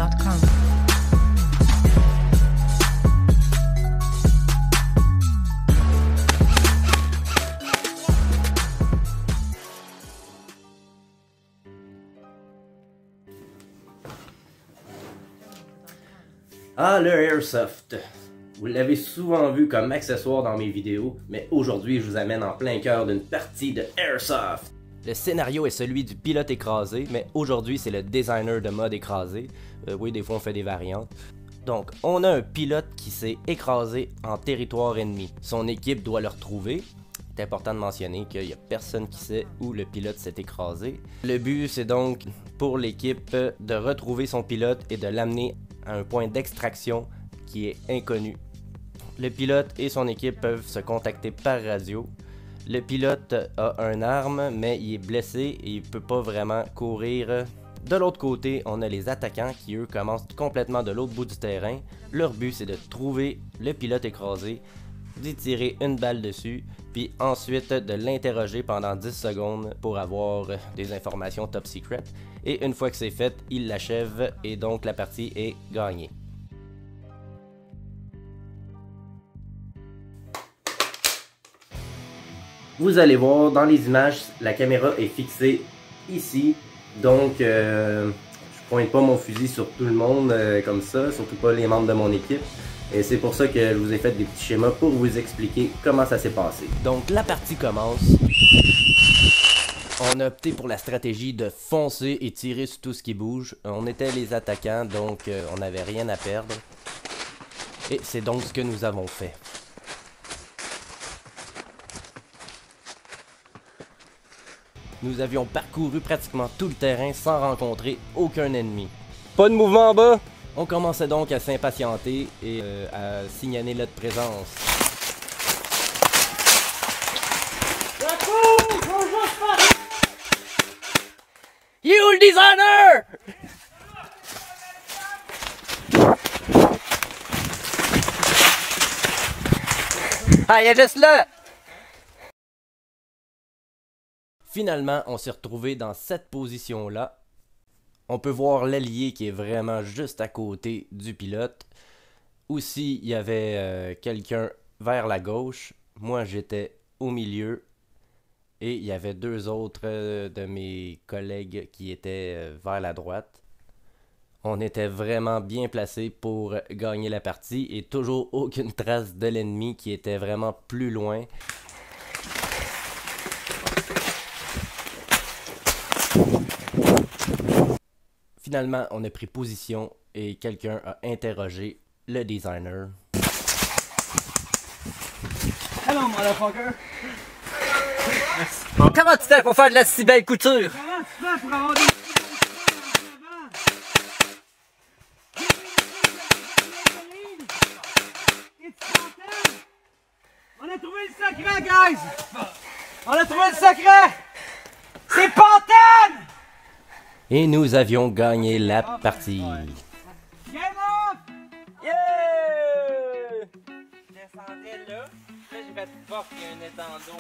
gmail.com. Ah, le Airsoft! Vous l'avez souvent vu comme accessoire dans mes vidéos, mais aujourd'hui je vous amène en plein cœur d'une partie de Airsoft! Le scénario est celui du pilote écrasé, mais aujourd'hui c'est le designer de mode écrasé. Oui, des fois on fait des variantes. Donc, on a un pilote qui s'est écrasé en territoire ennemi. Son équipe doit le retrouver. C'est important de mentionner qu'il n'y a personne qui sait où le pilote s'est écrasé. Le but, c'est donc pour l'équipe de retrouver son pilote et de l'amener à un point d'extraction qui est inconnu. Le pilote et son équipe peuvent se contacter par radio. Le pilote a une arme, mais il est blessé et il ne peut pas vraiment courir. De l'autre côté, on a les attaquants qui, eux, commencent complètement de l'autre bout du terrain. Leur but, c'est de trouver le pilote écrasé, d'y tirer une balle dessus, puis ensuite de l'interroger pendant 10 secondes pour avoir des informations top secret. Et une fois que c'est fait, il l'achève et donc la partie est gagnée. Vous allez voir dans les images, la caméra est fixée ici. Donc, je pointe pas mon fusil sur tout le monde comme ça, surtout pas les membres de mon équipe. Et c'est pour ça que je vous ai fait des petits schémas pour vous expliquer comment ça s'est passé. Donc la partie commence. On a opté pour la stratégie de foncer et tirer sur tout ce qui bouge. On était les attaquants, donc on n'avait rien à perdre. Et c'est donc ce que nous avons fait. Nous avions parcouru pratiquement tout le terrain sans rencontrer aucun ennemi. Pas de mouvement en bas! On commençait donc à s'impatienter et à signaler notre présence. Il est où le designer? Ah, il est juste là! Finalement, on s'est retrouvé dans cette position-là. On peut voir l'allié qui est vraiment juste à côté du pilote. Aussi, il y avait quelqu'un vers la gauche. Moi, j'étais au milieu. Et il y avait deux autres de mes collègues qui étaient vers la droite. On était vraiment bien placés pour gagner la partie. Et toujours aucune trace de l'ennemi qui était vraiment plus loin. Finalement, on a pris position et quelqu'un a interrogé le designer. Hello, motherfucker! Comment tu fais pour faire de la si belle couture? Comment tu fais pour avoir des... On a trouvé le secret, guys! On a trouvé le secret! C'est Pantene! Et nous avions gagné la partie. Game off! Yeah! Je descendais là j'ai fait fuck, il y a un étang d'eau.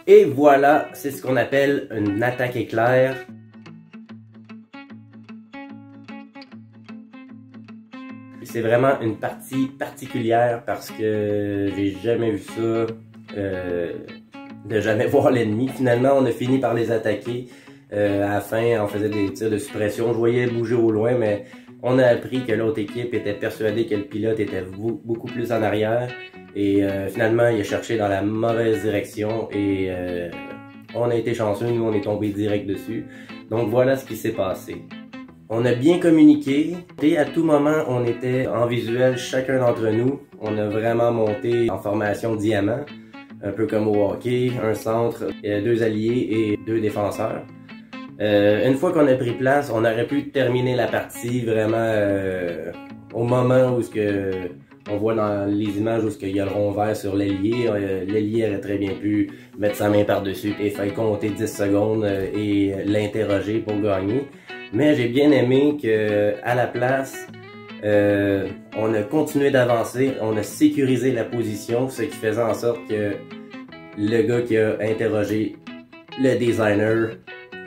Et voilà, c'est ce qu'on appelle une attaque éclair. C'est vraiment une partie particulière parce que j'ai jamais vu ça, de jamais voir l'ennemi. Finalement, on a fini par les attaquer. À la fin, on faisait des tirs de suppression. Je voyais bouger au loin, mais on a appris que l'autre équipe était persuadée que le pilote était beaucoup plus en arrière. Et finalement, il a cherché dans la mauvaise direction et on a été chanceux, nous on est tombé direct dessus. Donc voilà ce qui s'est passé. On a bien communiqué et à tout moment on était en visuel chacun d'entre nous. On a vraiment monté en formation diamant, un peu comme au hockey, un centre, deux alliés et deux défenseurs. Une fois qu'on a pris place, on aurait pu terminer la partie vraiment au moment où on voit dans les images où il y a le rond vert sur l'ailier. L'ailier aurait très bien pu mettre sa main par-dessus et faire compter 10 secondes et l'interroger pour gagner. Mais j'ai bien aimé que à la place, on a continué d'avancer, on a sécurisé la position, ce qui faisait en sorte que le gars qui a interrogé le designer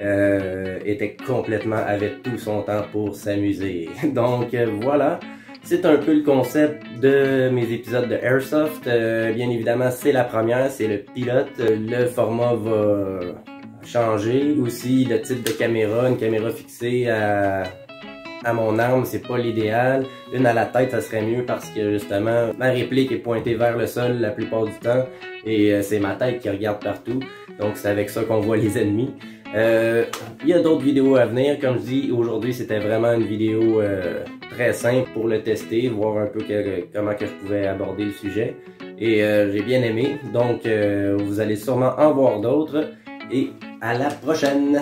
avait tout son temps pour s'amuser. Donc voilà, c'est un peu le concept de mes épisodes de Airsoft. Bien évidemment, c'est la première, c'est le pilote. Le format va changer. Aussi, le type de caméra, une caméra fixée à mon arme, c'est pas l'idéal. Une à la tête, ça serait mieux parce que justement, ma réplique est pointée vers le sol la plupart du temps et c'est ma tête qui regarde partout. Donc c'est avec ça qu'on voit les ennemis. Il y a d'autres vidéos à venir. Comme je dis, aujourd'hui c'était vraiment une vidéo très simple pour le tester, voir un peu comment que je pouvais aborder le sujet. Et j'ai bien aimé. Donc vous allez sûrement en voir d'autres. Et à la prochaine!